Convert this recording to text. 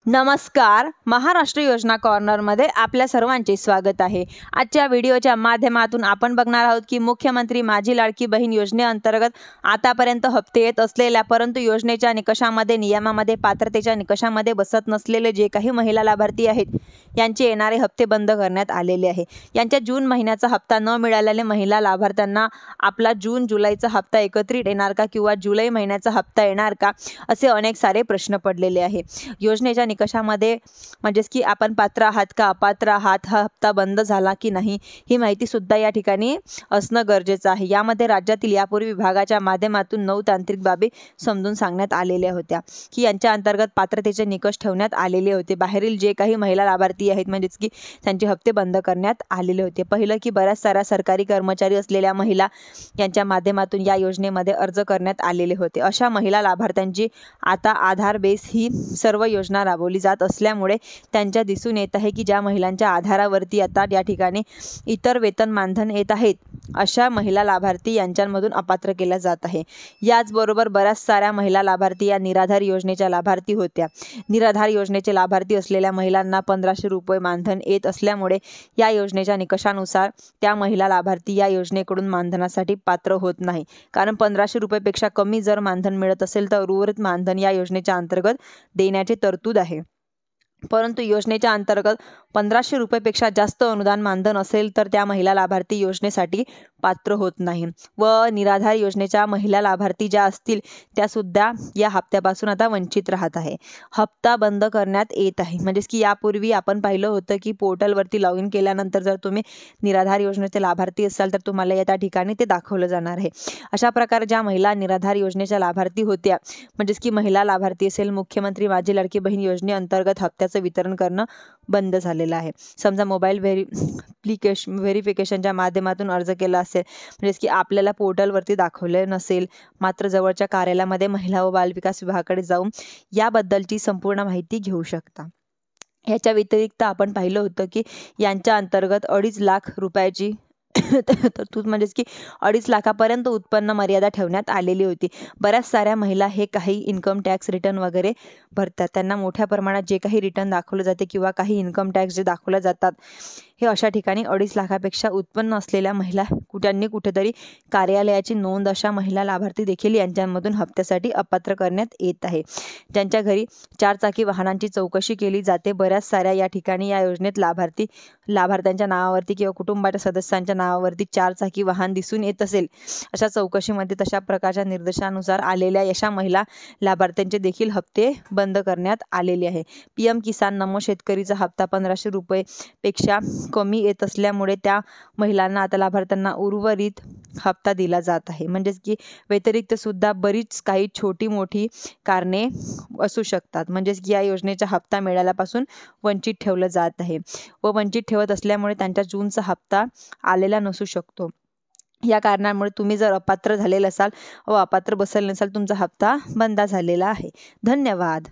नमस्कार. महाराष्ट्र योजना कॉर्नरमध्ये आपल्या सर्वांचे स्वागत आहे. आजच्या व्हिडिओच्या माध्यमातून आपण बघणार आहोत की मुख्यमंत्री माझी लाडकी बहीण योजनेअंतर्गत आतापर्यंत हप्ते येत असलेल्या परंतु योजनेच्या निकषामध्ये नियमामध्ये पात्रतेच्या निकषामध्ये बसत नसलेले जे काही महिला लाभार्थी आहेत यांचे येणारे हप्ते बंद करण्यात आलेले आहे. यांच्या जून महिन्याचा हप्ता न मिळालेल्या महिला लाभार्थ्यांना आपला जून जुलैचा हप्ता एकत्रित येणार का किंवा जुलै महिन्याचा हप्ता येणार का असे अनेक सारे प्रश्न पडलेले आहे. योजनेच्या निकषामध्ये म्हणजेच की आपण पात्र आहात का अपात्र आहात, हा हप्ता बंद झाला की नाही, ही माहिती सुद्धा या ठिकाणी असणं गरजेचं आहे. यामध्ये राज्यातील यापूर्वी विभागाच्या माध्यमातून 9 तांत्रिक बाबी समजून सांगण्यात आलेल्या होत्या की यांच्या अंतर्गत पात्रतेचे निकष ठेवण्यात आलेले होते. बाहेरील जे काही महिला लाभार्थी आहेत म्हणजेच की त्यांचे हप्ते बंद करण्यात आलेले होते. पहिलं की बऱ्याच साऱ्या सरकारी कर्मचारी असलेल्या महिला यांच्या माध्यमातून या योजनेमध्ये अर्ज करण्यात आलेले होते. अशा महिला लाभार्थ्यांची आता आधार बेस ही सर्व योजना राबवली जात असल्यामुळे त्यांच्या दिसून येत आहे की ज्या महिलांच्या आधारावरती आता या ठिकाणी इतर वेतन मानधन येत आहेत अशा महिला लाभार्थी यांच्यामधून अपात्र केल्या जात आहे. याचबरोबर बऱ्याच साऱ्या महिला लाभार्थी या निराधार योजनेच्या लाभार्थी होत्या. निराधार योजनेचे लाभार्थी असलेल्या महिलांना 1500 रुपये मानधन येत असल्यामुळे या योजनेच्या निकषानुसार त्या महिला लाभार्थी या योजनेकडून मानधनासाठी पात्र होत नाही. कारण 1500 रुपयेपेक्षा कमी जर मानधन मिळत असेल तर उर्वरित मानधन या योजनेच्या अंतर्गत देण्याची तरतूद आहे. परंतु योजनेच्या अंतर्गत 1500 रुपयेपेक्षा जास्त अनुदान मानधन असेल तर त्या महिला लाभार्थी योजनेसाठी पात्र होत नाही व निराधार योजनेच्या महिला लाभार्थी ज्या असतील त्या सुद्धा या हप्त्यापासून आता वंचित राहत आहे. हप्ता बंद करण्यात येत आहे. म्हणजेच की यापूर्वी आपण पाहिलं होतं की पोर्टलवरती लॉग इन केल्यानंतर जर तुम्ही निराधार योजनेचे लाभार्थी असाल तर तुम्हाला या त्या ठिकाणी ते दाखवलं जाणार आहे. अशा प्रकारे ज्या महिला निराधार योजनेच्या लाभार्थी होत्या म्हणजेच की महिला लाभार्थी असेल मुख्यमंत्री माझी लाडकी बहीण योजनेअंतर्गत हप्त्याचं वितरण करणं बंद झालेलं आहे. समजा मोबाईल व्हेरिफिकेशनच्या माध्यमातून अर्ज केला असेल म्हणजेच की आपल्याला पोर्टलवरती दाखवले नसेल मात्र जवळच्या कार्यालयामध्ये महिला व बालविकास विभागाकडे जाऊन याबद्दलची संपूर्ण माहिती घेऊ शकता. ह्याच्या व्यतिरिक्त आपण पाहिलं होतं की यांच्या अंतर्गत 2.5 लाख रुपयाची तरतूद म्हणजेच की 2.5 लाखापर्यंत उत्पन्न मर्यादा ठेवण्यात आलेली होती. बऱ्याच साऱ्या महिला हे काही इन्कम टॅक्स रिटर्न वगैरे भरतात. त्यांना मोठ्या प्रमाणात जे काही रिटर्न दाखवले जाते किंवा काही इन्कम टॅक्स जे दाखवले जातात हे अशा ठिकाणी 2.5 लाखापेक्षा उत्पन्न असलेल्या महिला कुठेतरी कार्यालयाची नोंद अशा महिला लाभार्थी देखील यांच्यामधून हप्त्यासाठी अपात्र करण्यात येत आहे. ज्यांच्या घरी 4 चाकी वाहनांची चौकशी केली जाते. बऱ्याच साऱ्या या ठिकाणी या योजनेत लाभार्थ्यांच्या नावावरती किंवा कुटुंबाच्या सदस्यांच्या नावावरती 4 चाकी वाहन दिसून येत असेल अशा चौकशीमध्ये तशा प्रकारच्या निर्देशानुसार आलेल्या अशा महिला लाभार्थ्यांचे देखील हप्ते बंद करण्यात आलेले आहे. PM किसान नमो शेतकरीचा हप्ता 1500 रुपयेपेक्षा कमी येत असल्यामुळे त्या महिलांना आता लाभार्थ्यांना उर्वरित हप्ता दिला जात आहे. म्हणजेच की व्यतिरिक्त सुद्धा बरीच काही छोटी मोठी कारणे असू शकतात. म्हणजेच की या योजनेचा हप्ता मिळाल्यापासून वंचित ठेवलं जात आहे व वंचित ठेवत असल्यामुळे त्यांच्या जूनचा हप्ता आलेला नसू शकतो. या कारणामुळे तुम्ही जर अपात्र झालेला असाल व अपात्र बसले नसाल तुमचा हप्ता बंद झालेला आहे. धन्यवाद.